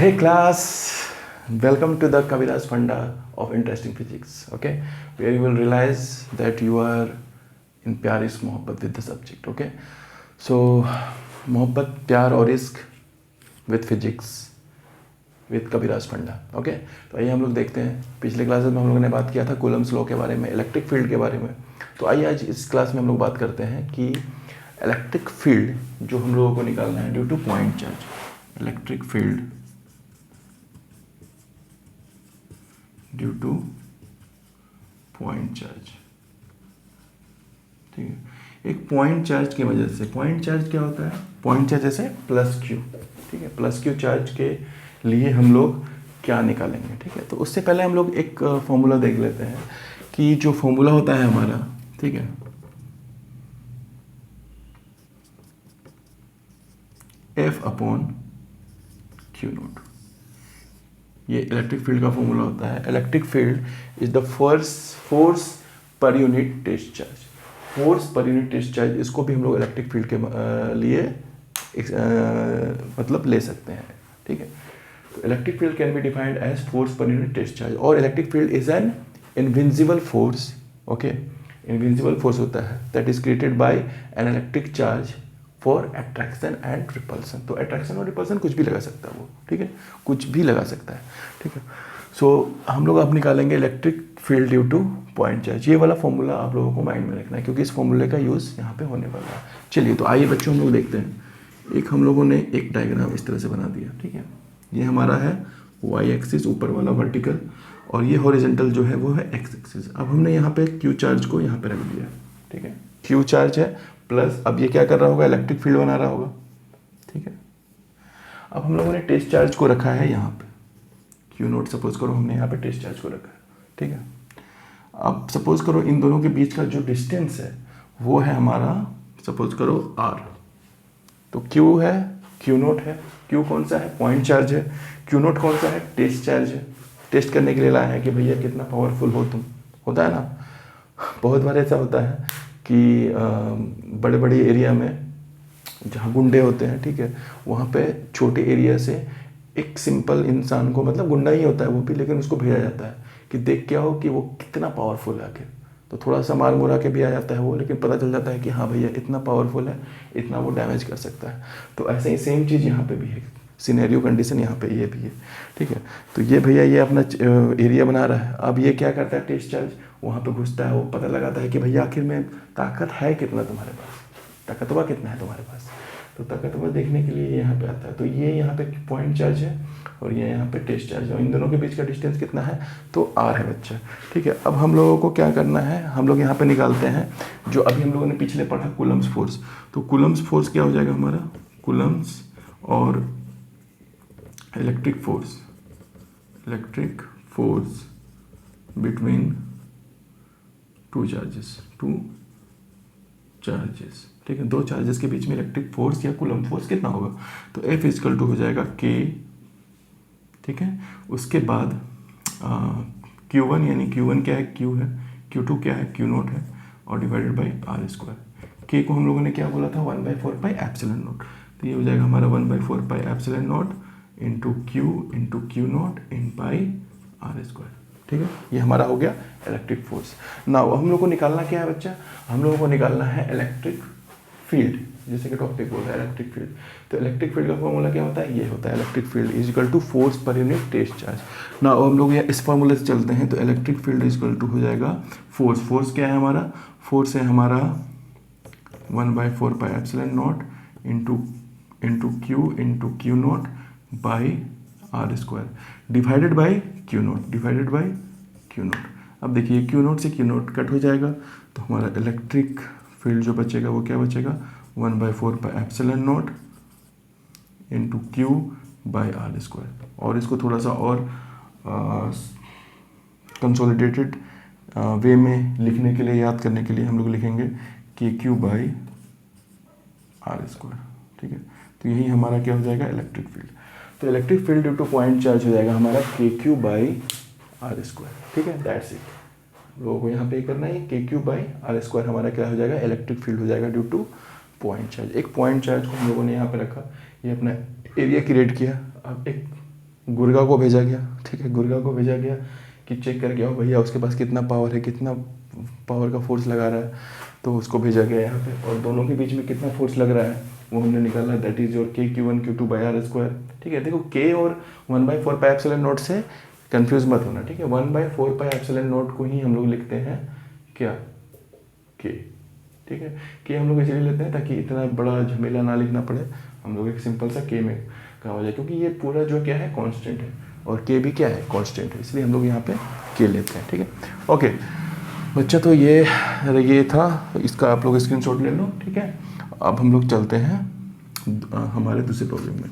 Hey class, welcome to the Kavira's Funda of Interesting Physics, okay? Where you will realize that you are in प्यार इश्क मोहब्बत with the subject, okay? So, मोहब्बत प्यार और इश्क with physics with Kavira's Funda, okay? तो आइए हम लोग देखते हैं, पिछले क्लासेस में हम लोगों ने बात किया था कूलम्स लॉ के बारे में, इलेक्ट्रिक फील्ड के बारे में। तो आइए आज इस क्लास में हम लोग बात करते हैं कि इलेक्ट्रिक फील्ड जो हम लोगों को निकालना है due to point charge, electric field due to point charge. ठीक है, एक पॉइंट चार्ज की वजह से, पॉइंट चार्ज क्या होता है? पॉइंट चार्ज जैसे प्लस क्यू, ठीक है, प्लस क्यू चार्ज के लिए हम लोग क्या निकालेंगे, ठीक है। तो उससे पहले हम लोग एक फॉर्मूला देख लेते हैं कि जो फॉर्मूला होता है हमारा, ठीक है, एफ अपॉन क्यू नोट, ये इलेक्ट्रिक फील्ड का फॉर्मूला होता है। Electric field is the force per unit test charge, force per unit test charge, इसको भी हम लोग इलेक्ट्रिक फील्ड के लिए मतलब ले सकते हैं, ठीक है। तो electric field can be defined as force per unit test charge, और electric field is an invincible force, okay, invincible force होता है that is created by an electric charge for attraction and repulsion. तो attraction और repulsion कुछ भी लगा सकता है वो, ठीक है, कुछ भी लगा सकता है, ठीक है। सो हम लोग अब निकालेंगे electric field due to point charge. ये वाला फॉर्मूला आप लोगों को माइंड में रखना है क्योंकि इस फॉर्मूले का यूज़ यहाँ पे होने वाला है। चलिए तो आइए बच्चों हम लोग देखते हैं। एक हम लोगों ने एक डायग्राम इस तरह से बना दिया, ठीक है, ये हमारा है वाई एक्सिस ऊपर वाला वर्टिकल, और ये हॉरिजेंटल जो है वो है एक्स एक्सिस। अब हमने यहाँ पे क्यू चार्ज को यहाँ पे रख दिया, ठीक है, क्यू चार्ज है प्लस, अब ये क्या कर रहा होगा? इलेक्ट्रिक फील्ड बना रहा होगा, ठीक है। अब हम लोगों ने टेस्ट चार्ज को रखा है यहाँ पे, क्यू नोट सपोज करो हमने यहाँ पे टेस्ट चार्ज को रखा है, ठीक है। अब सपोज करो इन दोनों के बीच का जो डिस्टेंस है वो है हमारा, सपोज करो आर। तो क्यू है, क्यू नोट है, क्यू कौन सा है? पॉइंट चार्ज है, क्यू नोट कौन सा है? टेस्ट चार्ज है। टेस्ट करने के लिए लाए हैं कि भैया कितना पावरफुल हो तुम, होता है ना, बहुत बार ऐसा होता है कि बड़े बड़े एरिया में जहाँ गुंडे होते हैं, ठीक है, वहाँ पे छोटे एरिया से एक सिंपल इंसान को, मतलब गुंडा ही होता है वो भी, लेकिन उसको भेजा जाता है कि देख क्या हो कि वो कितना पावरफुल है आखिर। तो थोड़ा सा मार मुरा के भी आ जाता है वो, लेकिन पता चल जाता है कि हाँ भैया इतना पावरफुल है, इतना वो डैमेज कर सकता है। तो ऐसे ही सेम चीज़ यहाँ पे भी है, सिनेरियो कंडीशन यहाँ पे ये भी है, ठीक है। तो ये भैया ये अपना एरिया बना रहा है। अब ये क्या करता है? टेस्ट चार्ज वहाँ पे घुसता है, वो पता लगाता है कि भैया आखिर में ताकत है कितना तुम्हारे पास, ताकतवर कितना है तुम्हारे पास। तो ताकतवर देखने के लिए यहाँ पे आता है। तो ये यहाँ पे पॉइंट चार्ज है और ये यहाँ पे टेस्ट चार्ज है, और इन दोनों के बीच का डिस्टेंस कितना है? तो आर है बच्चा, ठीक है। अब हम लोगों को क्या करना है? हम लोग यहाँ पे निकालते हैं जो अभी हम लोगों ने पिछले पढ़ा, कूलम्स फोर्स। तो कूलम्स फोर्स क्या हो जाएगा हमारा? कूलम्स और electric force between two charges, ठीक है, दो चार्जेस के बीच में इलेक्ट्रिक फोर्स या कूलम्ब फोर्स कितना होगा? तो F इक्वल टू हो जाएगा K, ठीक है। उसके बाद Q1, यानी Q1 क्या है? Q है, Q2 क्या है? Q नोट है, और divided by R square. K को हम लोगों ने क्या बोला था? 1/4 पाई एप्सिलॉन नोट। तो ये हो जाएगा हमारा 1/4 pi epsilon naught into Q naught in pi R square, ठीक है। ये हमारा हो गया इलेक्ट्रिक फोर्स। नाउ हम लोग को निकालना क्या है बच्चा? हम लोगों को निकालना है इलेक्ट्रिक फील्ड, जैसे कि टॉपिक बोल रहा है इलेक्ट्रिक फील्ड। तो इलेक्ट्रिक फील्ड का फॉर्मूला क्या होता है? ये होता है electric field is equal to force per unit test charge. Now हम लोग इस फॉर्मूले से चलते हैं। तो electric field is equal to हो जाएगा फोर्स क्या है हमारा? फोर्स है हमारा 1/4 pi epsilon naught into Q naught by R square divided by Q naught. अब देखिए क्यू नोट से क्यू नोट कट हो जाएगा, तो हमारा इलेक्ट्रिक फील्ड जो बचेगा वो क्या बचेगा? 1/4 pi epsilon naught into Q by R square. और इसको थोड़ा सा और कंसोलिडेटेड वे में लिखने के लिए, याद करने के लिए हम लोग लिखेंगे कि क्यू बाई आर स्क्वायर, ठीक है। तो यही हमारा क्या हो जाएगा? Electric field. तो electric field due to point charge हो जाएगा हमारा KQ बाई आर स्क्वायर, ठीक है, दैट्स इट। लोगों को यहाँ पे करना है KQ बाई आर स्क्वायर हमारा क्या हो जाएगा? इलेक्ट्रिक फील्ड हो जाएगा ड्यू टू पॉइंट चार्ज। एक पॉइंट चार्ज को हम लोगों ने यहाँ पे रखा, ये अपना एरिया क्रिएट किया। अब एक गुर्गा को भेजा गया, ठीक है, गुर्गा को भेजा गया कि चेक करके आओ भैया उसके पास कितना पावर है, कितना पावर का फोर्स लगा रहा है, तो उसको भेजा गया यहाँ पे। और दोनों के बीच में कितना फोर्स लग रहा है वो हमने निकाला, that is your Q1 Q2 by R square, ठीक है। देखो K और 1/4 पाई एप्सिलॉन नॉट से कंफ्यूज मत होना, ठीक है। 1/4 पाई एप्सिलॉन नॉट को ही हम लोग लिखते हैं क्या, K, ठीक है। K हम लोग इसलिए लेते हैं ताकि इतना बड़ा झमेला ना लिखना पड़े, हम लोग एक सिंपल सा K में कहा हो जाए, क्योंकि ये पूरा जो क्या है कांस्टेंट है और K भी क्या है कांस्टेंट है, इसलिए हम लोग यहाँ पे K लेते हैं, ठीक है। ओके बच्चा, तो ये था, इसका आप लोग स्क्रीनशॉट ले लो, ठीक है। अब हम लोग चलते हैं हमारे दूसरे टॉपिक में।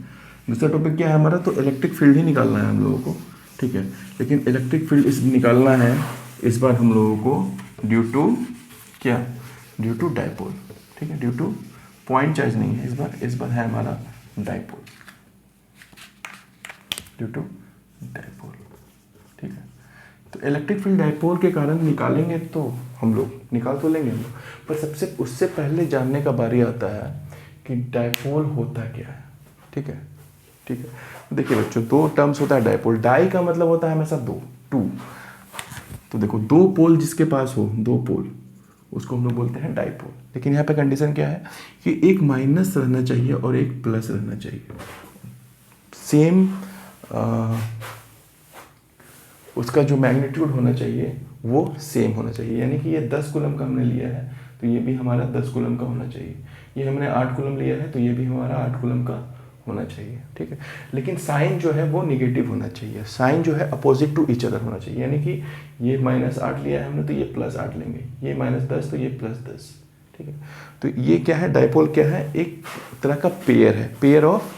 दूसरा टॉपिक क्या है हमारा, तो इलेक्ट्रिक फील्ड ही निकालना है हम लोगों को, ठीक है। लेकिन इलेक्ट्रिक फील्ड इस निकालना है इस बार हम लोगों को ड्यू टू क्या, ड्यू टू डाइपोल, ठीक है। ड्यू टू पॉइंट चार्ज नहीं है इस बार है हमारा डाइपोल, ड्यू टू डाइपोल, ठीक है। तो इलेक्ट्रिक फील्ड डाइपोल के कारण निकालेंगे तो हम लोग निकाल तो लेंगे हम लोग, पर सबसे उससे पहले जानने का बारी आता है कि डाइपोल होता क्या है, ठीक है, ठीक है। देखिए बच्चों, दो टर्म्स होता है डाइपोल, डाई का मतलब होता है हमेशा दो, टू। तो देखो दो पोल जिसके पास हो, दो पोल, उसको हम लोग बोलते हैं डाइपोल। लेकिन यहाँ पे कंडीशन क्या है कि एक माइनस रहना चाहिए और एक प्लस रहना चाहिए, सेम उसका जो मैग्नीट्यूड होना चाहिए वो सेम होना चाहिए। यानी कि ये 10 कूलम का हमने लिया है तो ये भी हमारा 10 कूलम का होना चाहिए, ये हमने 8 कूलम लिया है तो ये भी हमारा 8 कूलम का होना चाहिए, ठीक है। लेकिन साइन जो है वो निगेटिव होना चाहिए, साइन जो है अपोजिट टू ईच अदर होना चाहिए। यानी कि ये -8 लिया है हमने तो ये +8 लेंगे, ये -10 तो ये +10, ठीक है। तो ये क्या है, डाइपोल क्या है, एक तरह का पेयर है, pair of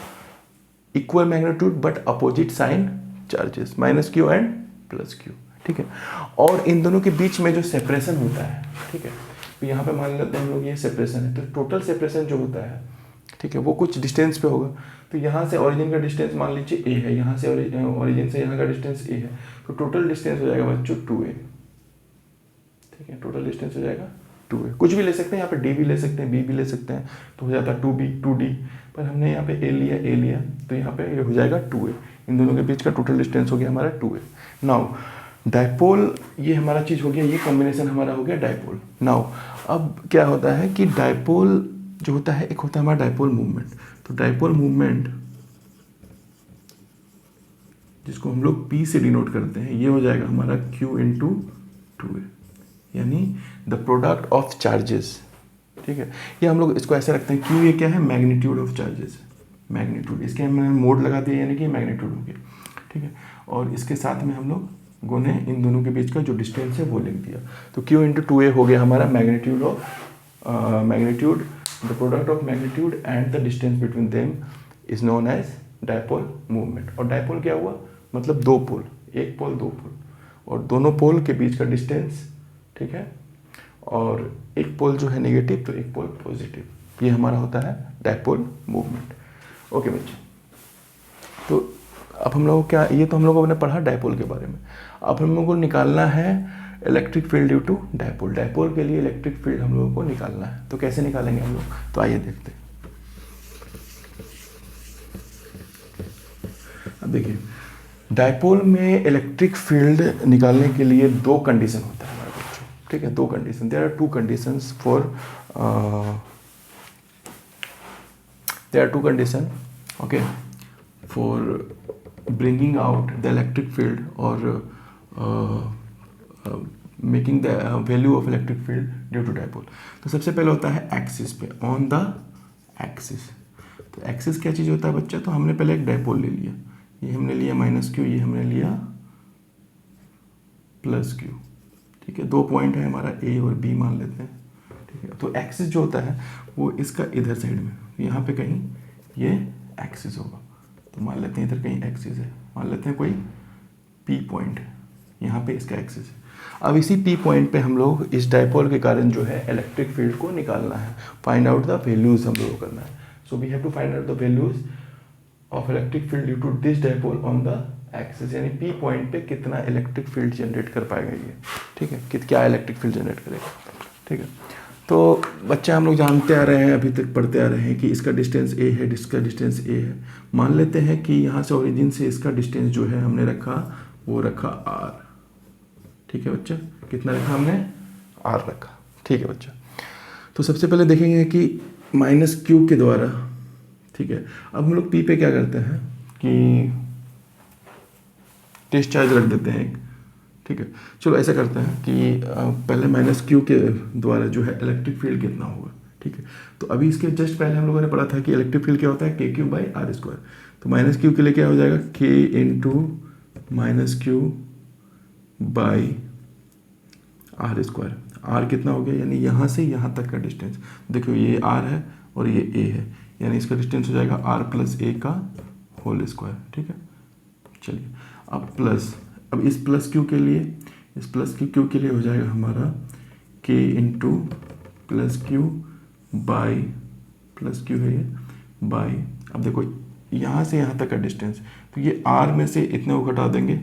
equal magnitude but opposite sign charges, -q and +q, ठीक है। और इन दोनों के बीच में जो सेपरेशन होता है, ठीक है, तो यहाँ पे मान लेते हैं हम लोग ये सेपरेशन है, तो टोटल सेपरेशन जो होता है, ठीक है, वो कुछ डिस्टेंस पे होगा। तो यहाँ से ओरिजिन का डिस्टेंस मान लीजिए a है, यहाँ से ओरिजिन से यहाँ का डिस्टेंस a है, तो टोटल डिस्टेंस हो जाएगा बच्चों 2a, ठीक है। टोटल डिस्टेंस हो जाएगा 2a, कुछ भी ले सकते हैं, यहाँ पे d भी ले सकते हैं, b भी ले सकते हैं, तो हो जाता है 2b 2d, पर हमने यहाँ पे a लिया तो यहाँ पे ये हो जाएगा 2a। इन दोनों के बीच का टोटल डिस्टेंस हो गया हमारा 2a। नाउ डाइपोल ये हमारा चीज़ हो गया, ये कॉम्बिनेशन हमारा हो गया डाइपोल। नाउ अब क्या होता है कि डाइपोल जो होता है, एक होता है हमारा डाइपोल मूवमेंट। तो डाइपोल मूवमेंट जिसको हम लोग P से डिनोट करते हैं, ये हो जाएगा हमारा Q इंटू 2a, यानी द प्रोडक्ट ऑफ चार्जेस, ठीक है। ये हम लोग इसको ऐसे रखते हैं, Q ये क्या है, मैग्नीट्यूड ऑफ चार्जेस, मैग्नीट्यूड, इसके हमने मोड लगा दिया यानी कि मैग्नीट्यूड हो गया, ठीक है। और इसके साथ में हम लोग गुने इन दोनों के बीच का जो डिस्टेंस है वो लिख दिया, तो Q इंटू 2a हो गया हमारा magnitude of magnitude, the product of magnitude and the distance between them is known as dipole movement. और डाइपोल क्या हुआ, मतलब दो पोल, एक पोल दो पोल, और दोनों पोल के बीच का डिस्टेंस, ठीक है, और एक पोल जो है नेगेटिव तो एक पोल पॉजिटिव, ये हमारा होता है डाइपोल मूवमेंट। ओके बच्चे, तो अब हम लोग क्या, ये तो हम लोगों ने पढ़ा डाइपोल के बारे में। अब हम लोगों को निकालना है electric field due to dipole. Dipole के लिए इलेक्ट्रिक फील्ड हम लोगों को निकालना है, तो कैसे निकालेंगे हम लोग, तो आइए देखते हैं। अब देखिए, डाइपोल में इलेक्ट्रिक फील्ड निकालने के लिए दो कंडीशन होता है हमारे बच्चों, ठीक है, दो condition, there are two conditions for there are two condition, okay, for bringing out the electric field or making the value of electric field due to dipole। तो सबसे पहले होता है एक्सिस पे, ऑन द एक्सिस। तो axis क्या चीज़ होता है बच्चा, तो हमने पहले एक डाइपोल ले लिया, ये हमने लिया -q, ये हमने लिया +q, ठीक है। दो पॉइंट है हमारा a और b मान लेते हैं, ठीक है। तो एक्सिस जो होता है वो इसका इधर साइड में, यहाँ पे कहीं ये एक्सिस होगा, तो मान लेते हैं इधर कहीं एक्सिस है, मान लेते हैं कोई P पॉइंट है, यहाँ पे इसका एक्सिस है। अब इसी P पॉइंट पे हम लोग इस डाइपोल के कारण जो है इलेक्ट्रिक फील्ड को निकालना है, फाइंड आउट द वैल्यूज हम लोग को करना है। So we have to find out the values of electric field due to this dipole on the axis, यानी P पॉइंट पे कितना इलेक्ट्रिक फील्ड जनरेट कर पाएगा ये, ठीक है, क्या इलेक्ट्रिक फील्ड जनरेट करेगा, ठीक है। तो बच्चे हम लोग जानते आ रहे हैं, अभी तक पढ़ते आ रहे हैं कि इसका डिस्टेंस a है, इसका डिस्टेंस a है। मान लेते हैं कि यहाँ से ओरिजिन से इसका डिस्टेंस जो है हमने रखा, वो रखा r। ठीक है बच्चा, कितना रखा हमने? r रखा। ठीक है बच्चा, तो सबसे पहले देखेंगे कि माइनस क्यू के द्वारा, ठीक है, अब हम लोग p पे क्या करते हैं कि टेस्ट चार्ज रख देते हैं एक। ठीक है, चलो ऐसा करते हैं कि पहले माइनस क्यू के द्वारा जो है इलेक्ट्रिक फील्ड कितना होगा। ठीक है, तो अभी इसके जस्ट पहले हम लोगों ने पढ़ा था कि इलेक्ट्रिक फील्ड क्या होता है, K Q by R square. तो माइनस क्यू के लिए क्या हो जाएगा, K into minus Q by R square. R कितना हो गया, यानी यहाँ से यहाँ तक का डिस्टेंस। देखो ये आर है और ये ए है, यानी इसका डिस्टेंस हो जाएगा आर प्लस ए का होल स्क्वायर। ठीक है, चलिए अब प्लस, अब इस प्लस क्यू के लिए, इस प्लस क्यू के लिए हो जाएगा हमारा के into plus Q by, plus Q है ये, बाई, अब देखो यहाँ से यहाँ तक का डिस्टेंस, तो ये आर में से इतने को घटा देंगे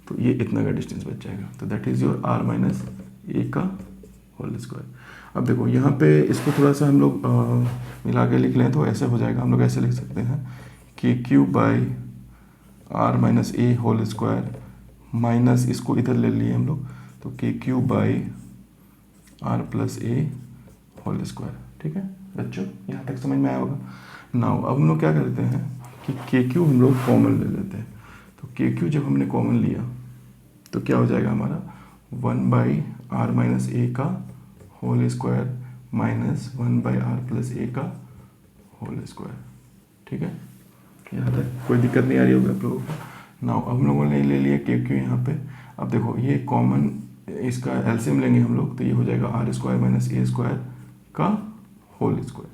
तो ये इतना का डिस्टेंस बच जाएगा। तो that is your R minus A का होल स्क्वायर। अब देखो यहाँ पे इसको थोड़ा सा हम लोग मिला के लिख लें तो ऐसे हो जाएगा, हम लोग ऐसे लिख सकते हैं K Q by R minus A whole square, minus इसको इधर ले लिए हम लोग, तो K Q by R plus A whole square. ठीक है बच्चों, यहाँ तक समझ में आया होगा। नाउ अब हम लोग क्या करते हैं कि के क्यू हम लोग कॉमन ले लेते हैं। तो के क्यू जब हमने कॉमन लिया तो क्या हो जाएगा हमारा, 1 बाई आर माइनस ए का whole square minus 1 by R plus A का होल स्क्वायर। ठीक है, यहाँ तक कोई दिक्कत नहीं आ रही होगी आप लोगों को। नाउ अब हम लोगों ने ले लिया के क्यू यहाँ पे। अब देखो ये कॉमन, इसका एलसीएम लेंगे हम लोग, तो ये हो जाएगा R square minus A square का होल स्क्वायर।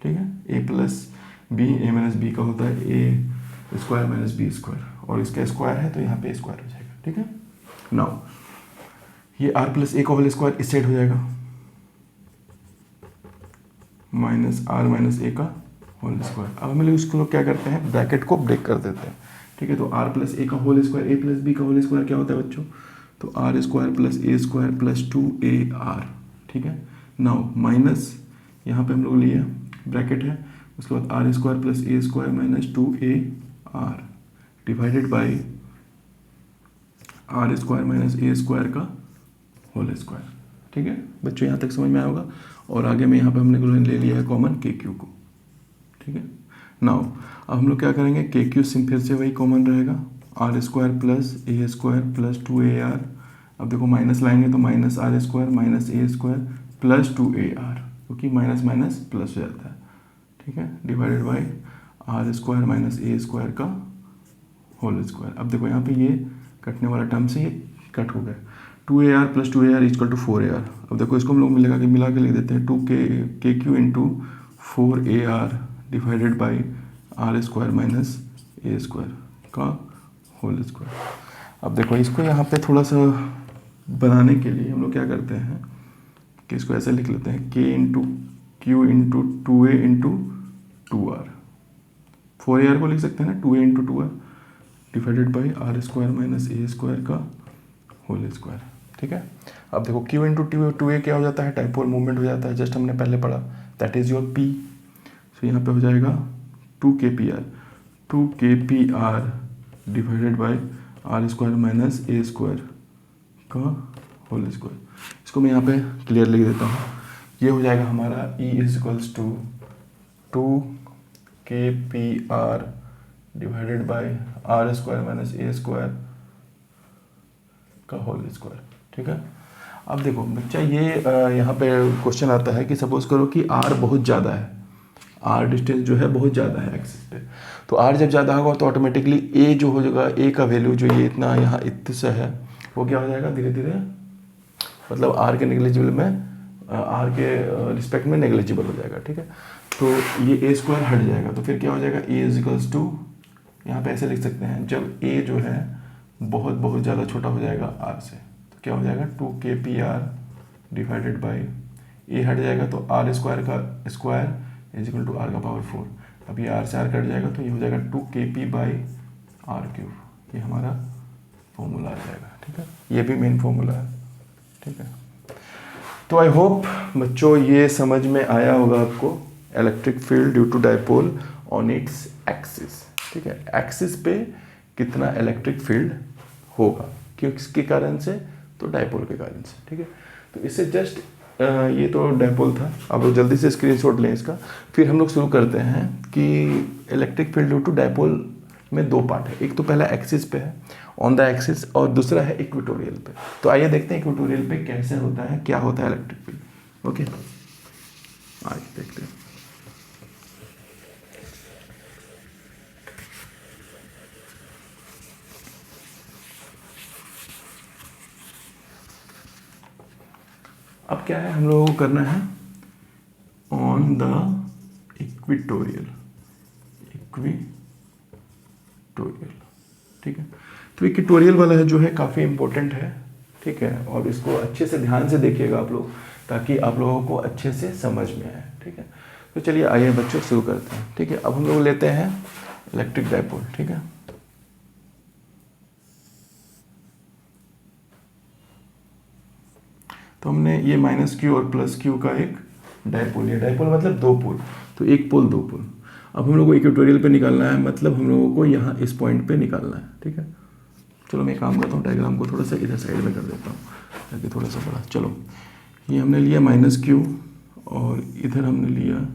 ठीक है, A plus B, A minus B का होता है A square minus B square, और इसका स्क्वायर है तो यहाँ पे स्क्वायर हो जाएगा। ठीक है, नाउ ये आर प्लस ए का होल स्क्वायर इस साइड हो जाएगा, माइनस आर माइनस ए का होल स्क्वायर। अब हम लोग इसको लोग क्या करते हैं, ब्रैकेट को ब्रेक कर देते हैं। ठीक है, तो आर प्लस ए का whole square, A plus B का होल स्क्वायर क्या होता है बच्चों, तो R square plus A square plus 2 AR। ठीक है, नाउ माइनस यहाँ पे हम लोग लिए ब्रैकेट है, उसके बाद R square plus A square minus 2AR divided by R square minus A square का होल स्क्वायर। ठीक है बच्चों, यहाँ तक समझ में आया होगा। और आगे में यहाँ पे हमने ले लिया है कॉमन के क्यू को। ठीक है, नाउ अब हम लोग क्या करेंगे, के क्यू सिम फिर से वही कॉमन रहेगा, R square plus A square plus 2AR। अब देखो माइनस लाएंगे तो minus R square minus A square plus 2AR, क्योंकि माइनस माइनस प्लस हो जाता है। ठीक है, divided by R square minus A square का होल स्क्वायर। अब देखो यहाँ पे ये कटने वाला टर्म से ये कट हो गया, 2AR plus 2AR equal to 4AR। अब देखो इसको हम लोग मिला के लिख देते हैं, 2 Q into 4AR divided by R square minus A square का होल स्क्वायर। अब देखो इसको यहाँ पे थोड़ा सा बनाने के लिए हम लोग क्या करते हैं कि इसको ऐसे लिख लेते हैं, के into Q into 2A into 2R। 4AR को लिख सकते हैं ना, 2A into 2R divided by R square minus A square का होल स्क्वायर। ठीक है, अब देखो क्यू इंटू 2A क्या हो जाता है, डाइपोल मूवमेंट हो जाता है, जस्ट हमने पहले पढ़ा, दैट इज योर पी। तो यहाँ पे हो जाएगा 2kPr divided by R square minus A square का होल स्क्वायर। इसको मैं यहाँ पे क्लियर लिख देता हूँ, ये हो जाएगा हमारा E is equals to 2kPr divided by R square minus A square का होल स्क्वायर। ठीक है, अब देखो बच्चा ये यहाँ पे क्वेश्चन आता है कि सपोज करो कि R बहुत ज़्यादा है, R डिस्टेंस जो है बहुत ज़्यादा है एक्सिस पे, तो R जब ज़्यादा होगा तो ऑटोमेटिकली A जो हो जाएगा, A का वैल्यू जो ये इतना यहाँ इतने से है वो क्या हो जाएगा धीरे धीरे, मतलब R के नेग्लिजिबल में, R के रिस्पेक्ट में नेग्लिजिबल हो जाएगा। ठीक है, तो ये A स्क्वायर हट जाएगा, तो फिर क्या हो जाएगा, A इज इक्वल्स टू, यहाँ पे ऐसे लिख सकते हैं, जब A जो है बहुत बहुत ज़्यादा छोटा हो जाएगा R से, तो क्या हो जाएगा 2kPr डिवाइडेड बाई A हट जाएगा तो R स्क्वायर का square is equal to R का पावर 4। अब ये R से R कट जाएगा तो ये हो जाएगा 2kP बाई R क्यूब, ये हमारा फॉर्मूला आ जाएगा। ठीक है, ये भी मेन फॉर्मूला है। ठीक है, तो आई होप बच्चों ये समझ में आया होगा आपको, electric field due to dipole on its axis. ठीक है, एक्सिस पे कितना इलेक्ट्रिक फील्ड होगा, किसके कारण से, तो डाइपोल के कारण से। ठीक है, तो इससे जस्ट ये तो डाइपोल था, आप लोग जल्दी से स्क्रीनशॉट लें इसका। फिर हम लोग शुरू करते हैं कि electric field due to dipole में दो पार्ट है, एक तो पहला एक्सिस पे है, ऑन द एक्सिस, और दूसरा है इक्वेटोरियल पे। तो आइए देखते हैं इक्वेटोरियल पे कैसे होता है, क्या होता है इलेक्ट्रिक फील्ड। ओके, आज देखते हैं। अब क्या है, हम लोगों को करना है ऑन द इक्वेटोरियल, ठीक है। तो इक्वेटोरियल वाला है जो है काफ़ी इंपॉर्टेंट है। ठीक है, और इसको अच्छे से ध्यान से देखिएगा आप लोग, ताकि आप लोगों को अच्छे से समझ में आए। ठीक है, तो चलिए आइए बच्चों शुरू करते हैं। ठीक है, अब हम लोग लेते हैं इलेक्ट्रिक डाइपोल। ठीक है, तो हमने ये माइनस क्यू और प्लस क्यू का एक डाइपोल लिया। डाइपोल मतलब दो पोल, तो एक पोल दो पोल। अब हम लोग को इक्वेटोरियल पे निकालना है, मतलब हम लोगों को यहाँ इस पॉइंट पे निकालना है। ठीक है, चलो मैं काम करता हूँ, डायग्राम को थोड़ा सा इधर साइड में कर देता हूँ ताकि थोड़ा सा बड़ा। चलो, ये हमने लिया माइनस क्यू, और इधर हमने लिया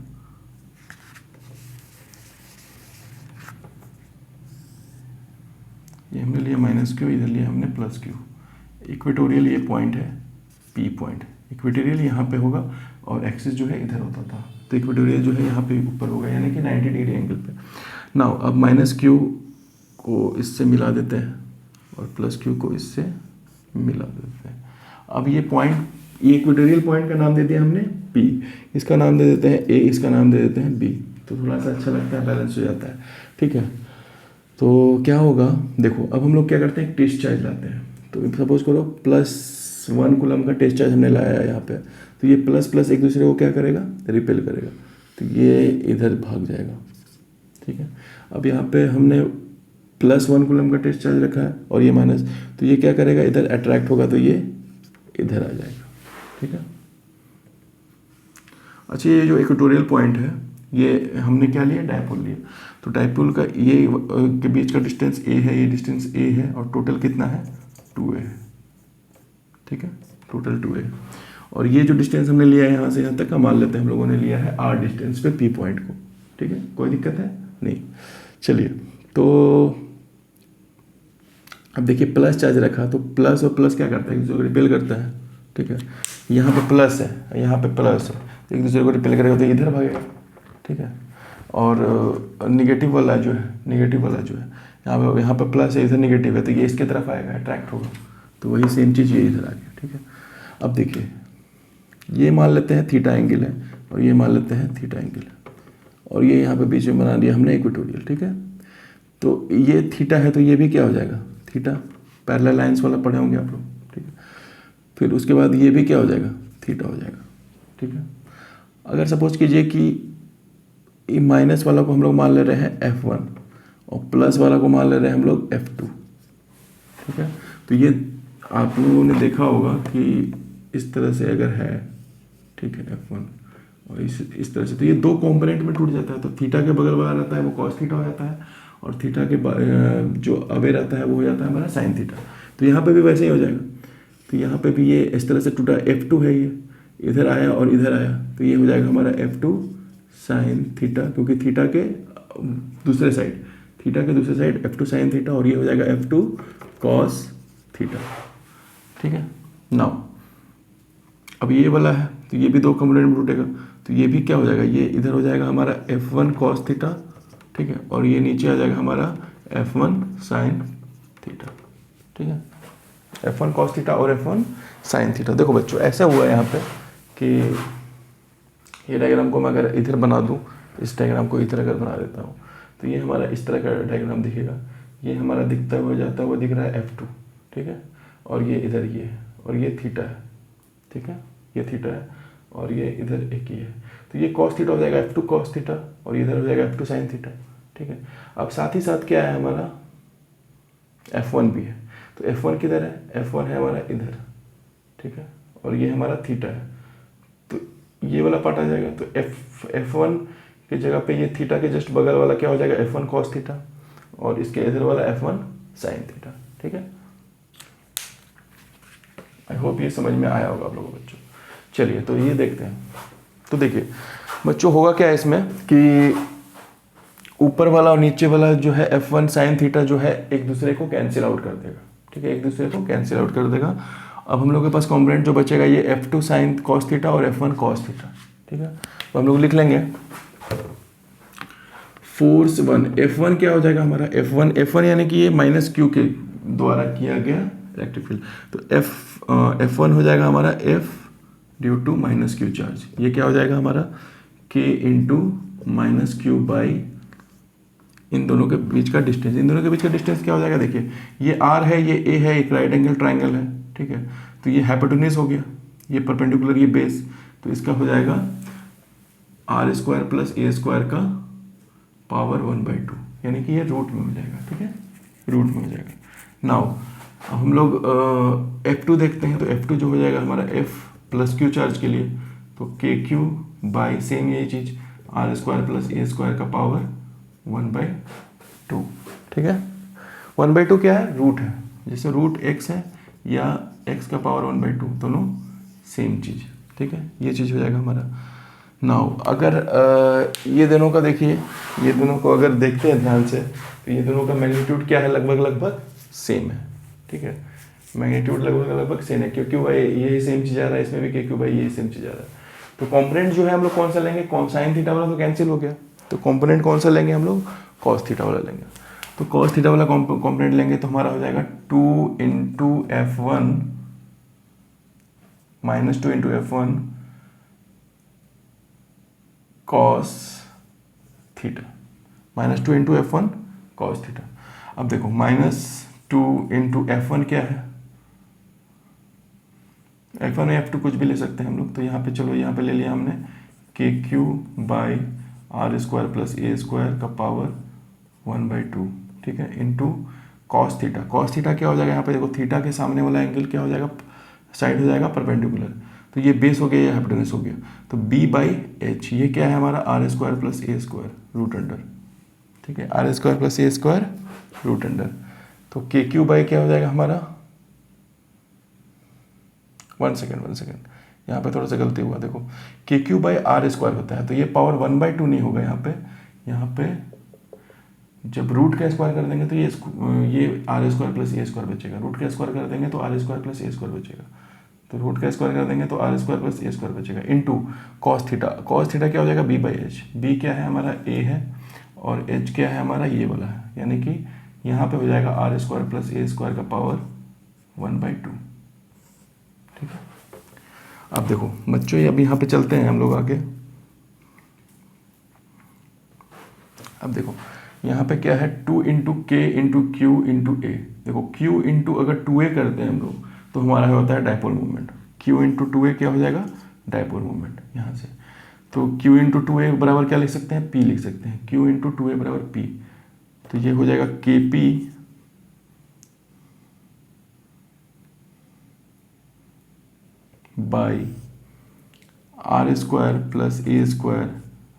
माइनस क्यू, इधर लिया हमने प्लस क्यू। इक्वेटोरियल ये पॉइंट है, पी पॉइंट। इक्वेटोरियल यहाँ पे होगा और एक्सिस जो है इधर होता था, तो इक्वेटोरियल जो है यहाँ पे ऊपर होगा, यानी कि 90 डिग्री एंगल पे। नाउ अब माइनस क्यू को इससे मिला देते हैं और प्लस क्यू को इससे मिला देते हैं। अब ये पॉइंट, ये इक्वेटोरियल पॉइंट का नाम दे दिया हमने पी, इसका नाम दे देते हैं ए, इसका नाम दे देते हैं बी, तो थोड़ा सा अच्छा लगता है, बैलेंस हो जाता है। ठीक है, तो क्या होगा, देखो अब हम लोग क्या करते हैं, एक टेस्ट चार्ज लाते हैं। तो सपोज करो +1 कूलम का टेस्ट चार्ज हमने लाया है यहाँ पे, तो ये प्लस प्लस एक दूसरे को क्या करेगा, रिपेल करेगा, तो ये इधर भाग जाएगा। ठीक है, अब यहाँ पे हमने +1 कूलम का टेस्ट चार्ज रखा है और ये माइनस, तो ये क्या करेगा, इधर अट्रैक्ट होगा, तो ये इधर आ जाएगा। ठीक है, अच्छा ये जो इक्वेटोरियल पॉइंट है, ये हमने क्या लिया, डाइपोल लिया। तो डाइपोल का ये के बीच का डिस्टेंस ए है, ये डिस्टेंस ए है, और टोटल कितना है, 2a है। ठीक है, टोटल 2a। और ये जो डिस्टेंस हमने लिया है यहाँ से यहाँ तक का, मान लेते हैं हम लोगों ने लिया है r डिस्टेंस पे p पॉइंट को। ठीक है, कोई दिक्कत है नहीं। चलिए, तो अब देखिए प्लस चार्ज रखा, तो प्लस और प्लस क्या करता है, जो रिपेल करता है। ठीक है, यहाँ पे प्लस है, यहाँ पे प्लस है, एक दूसरे को रिपेल करेगा, तो इधर भागेगा। ठीक है, और निगेटिव वाला जो है यहाँ पे प्लस है, इधर निगेटिव है, तो ये इसके तरफ आएगा, अट्रैक्ट होगा, तो वही सेम चीज़ ये इधर आ गया। ठीक है, अब देखिए ये मान लेते हैं थीटा एंगल है, और ये मान लेते हैं थीटा एंगल है, और ये यहाँ पे बीच में बना दिया हमने इक्वेटोरियल। ठीक है, तो ये थीटा है, तो ये भी क्या हो जाएगा, थीटा। पैरेलल लाइंस वाला पढ़े होंगे आप लोग। ठीक है, फिर उसके बाद ये भी क्या हो जाएगा, थीटा हो जाएगा। ठीक है, अगर सपोज कीजिए कि माइनस वाला को हम लोग मान ले रहे हैं F1 और प्लस वाला को मान ले रहे हैं हम लोग F2। ठीक है, तो ये आप लोगों ने देखा होगा कि इस तरह से अगर है, ठीक है, F1 और इस तरह से, तो ये दो कंपोनेंट में टूट जाता है। तो थीटा के बगल वाला रहता है वो कॉस थीटा हो जाता है, और थीटा के जो अवे रहता है वो हो जाता है हमारा साइन थीटा। तो यहाँ पे भी वैसे ही हो जाएगा, तो यहाँ पे भी ये इस तरह से टूटा, F2 है, ये इधर आया और इधर आया, तो ये हो जाएगा हमारा F2 साइन थीटा, क्योंकि थीटा के दूसरे साइड F2 साइन थीटा, और ये हो जाएगा F2 कॉस थीटा। ठीक है, नाउ अब ये वाला है, तो ये भी दो कंपोनेंट में टूटेगा, तो ये भी क्या हो जाएगा, ये इधर हो जाएगा हमारा F1 कॉस थीटा। ठीक है, और ये नीचे आ जाएगा हमारा F1 साइन थीटा। ठीक है, F1 कॉस थीटा और F1 साइन थीटा। देखो बच्चों ऐसा हुआ है यहाँ पे कि ये डायग्राम को मैं अगर इधर बना दूँ, इस डायग्राम को इधर अगर बना देता हूँ, तो ये हमारा इस तरह का डायग्राम दिखेगा। ये हमारा दिखता हुआ जाता हुआ दिख रहा है F2। ठीक है, और ये इधर ये है, और ये थीटा है। ठीक है, ये थीटा है, और ये इधर एक ही है, तो ये कॉस थीटा हो जाएगा F2 कॉस थीटा, और इधर हो जाएगा F2 साइन थीटा। ठीक है, अब साथ ही साथ क्या है हमारा F1 भी है, तो F1 किधर है, F1 है हमारा इधर। ठीक है, और ये हमारा थीटा है, ये वाला पार्ट आ जाएगा, तो F1 की जगह पे ये थीटा के जस्ट बगल वाला क्या हो जाएगा, F1 cos थीटा, और इसके इधर वाला F1 sin थीटा। ठीक है, आई होप ये समझ में आया होगा आप लोगों को बच्चों। चलिए तो ये देखते हैं। तो देखिए बच्चों होगा क्या इसमें कि ऊपर वाला और नीचे वाला जो है F1 sin थीटा जो है एक दूसरे को कैंसिल आउट कर देगा। ठीक है, एक दूसरे को कैंसिल आउट कर देगा। अब हम लोग के पास कॉम्पोनेंट जो बचेगा ये F2 sin cos थीटा और F1 cos थीटा। ठीक है, तो हम लोग लिख लेंगे फोर्स 1 F1 क्या हो जाएगा हमारा, F1 यानी कि ये माइनस क्यू के द्वारा किया गया इलेक्ट्रिक फील्ड, तो F1 हो जाएगा हमारा F due to minus q charge. ये क्या हो जाएगा हमारा K into minus Q by इन दोनों के बीच का डिस्टेंस। इन दोनों के बीच का डिस्टेंस क्या हो जाएगा, देखिए ये R है, ये A है, एक राइट एंगल ट्राइंगल है। ठीक है, तो ये हाइपोटेन्यूज हो गया, ये परपेंडिकुलर, ये बेस, तो इसका हो जाएगा R² प्लस A² का पावर 1/2, यानी कि ये रूट में हो जाएगा। ठीक है, रूट में हो जाएगा। नाउ अब हम लोग F2 देखते हैं, तो F2 जो हो जाएगा हमारा F प्लस क्यू चार्ज के लिए, तो KQ बाई सेम यही चीज़ R² प्लस A² का पावर 1/2। ठीक है, 1/2 क्या है, रूट है, जैसे रूट x है या x का पावर 1/2, दोनों सेम चीज़। ठीक है, ये चीज़ हो जाएगा हमारा। नाउ अगर ये दोनों का देखिए, ये दोनों को अगर देखते हैं ध्यान से, तो ये दोनों का मैग्नीट्यूड क्या है, लगभग सेम है। ठीक है, मैग्नीट्यूड लगभग सेम है, क्योंकि भाई यही सेम चीज़ आ रहा है, इसमें भी क्योंकि भाई यही सेम चीज़ आ रहा है। तो कॉम्पोनेंट जो है हम लोग कौन सा लेंगे, साइन थीटा वाला तो कैंसिल हो गया, तो कॉम्पोनेंट कौन सा लेंगे हम लोग, कॉस थीटा वाला लेंगे। तो कॉस थीटा वाला कॉम्पोनेंट लेंगे तो हमारा हो जाएगा 2 into F1 minus 2 into F1 cos theta, minus 2 into F1 cos theta. अब देखो -2 इंटू F1 क्या है, F1 या F2 कुछ भी ले सकते हैं हम लोग। तो यहाँ पे चलो, यहाँ पे ले लिया हमने KQ by R² plus A² का पावर 1/2। ठीक है, into cos theta. Cos theta क्या हो जाएगा, यहाँ पे देखो थीटा के सामने वाला एंगल क्या हो जाएगा, साइड हो जाएगा परपेंडिकुलर, तो ये बेस हो गया, ये हाइपोटेन्यूज हो गया। तो B/H ये क्या है हमारा R² plus A² root under. ठीक है, R² plus A² root under. तो KQ बाई क्या हो जाएगा हमारा, 1 सेकेंड, यहाँ पे थोड़ा सा गलती हुआ, देखो KQ बाई R² होता है, तो ये पावर 1/2 नहीं होगा यहाँ पे जब रूट का स्क्वायर कर देंगे तो ये R² प्लस A² बचेगा, रूट का स्क्वायर कर देंगे तो R² प्लस A² बचेगा, तो रूट का स्क्वायर कर देंगे तो R² प्लस A² बचेगा, into cos theta. Cos theta क्या हो जाएगा, B/H। B क्या है हमारा, A है, और H क्या है हमारा, ये वाला है, यानी कि यहाँ पे हो जाएगा R² प्लस A² का पावर 1/2। ठीक है, अब देखो बच्चों, ये अब यहाँ पे चलते हैं हम लोग आगे। अब देखो यहाँ पे क्या है, 2 into K into Q into A। देखो Q इंटू अगर 2A करते हैं हम लोग तो हमारा होता है dipole movement. Q into 2A क्या हो जाएगा, डायपोल मूवमेंट यहाँ से। तो Q इंटू 2A बराबर क्या लिख सकते हैं, P लिख सकते हैं। Q इंटू 2A बराबर P, तो ये हो जाएगा KP by R² plus A²।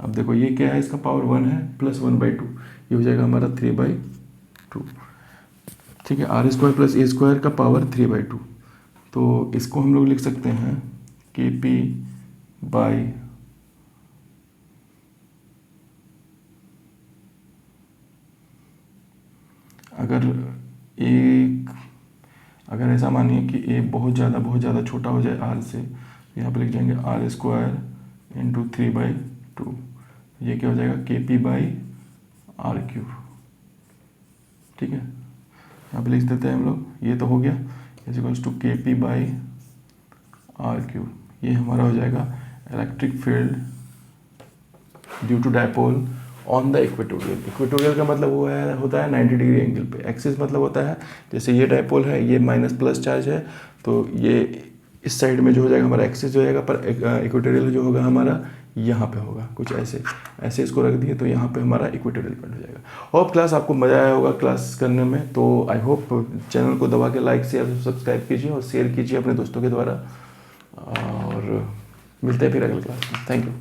अब देखो ये क्या है, इसका पावर 1 है, प्लस 1/2, ये हो जाएगा हमारा 3/2। ठीक है, R² प्लस A² का पावर 3/2, तो इसको हम लोग लिख सकते हैं KP बाई अगर ऐसा मानिए कि A बहुत ज़्यादा छोटा हो जाए R से, यहाँ पे लिख जाएंगे R² इंटू 3/2, ये क्या हो जाएगा KP बाई R³। ठीक है, यहाँ पे लिख देते हैं हम लोग, ये तो हो गया, is equals to KP by R³। ये हमारा हो जाएगा electric field due to dipole on the equatorial. Equatorial का मतलब वो है, होता है 90 डिग्री एंगल पे। एक्सिस मतलब होता है, जैसे ये डायपोल है, ये माइनस प्लस चार्ज है, तो ये इस साइड में जो हो जाएगा हमारा एक्सिस हो जाएगा, पर इक्वेटोरियल जो होगा हमारा यहाँ पे होगा, कुछ ऐसे इसको रख दिए, तो यहाँ पे हमारा इक्वेटोरियल पॉइंट हो जाएगा। होप क्लास आपको मज़ा आया होगा क्लास करने में। तो आई होप चैनल को दबा के लाइक शेयर सब्सक्राइब कीजिए और शेयर कीजिए अपने दोस्तों के द्वारा, और मिलते हैं फिर अगले क्लास में। Thank you.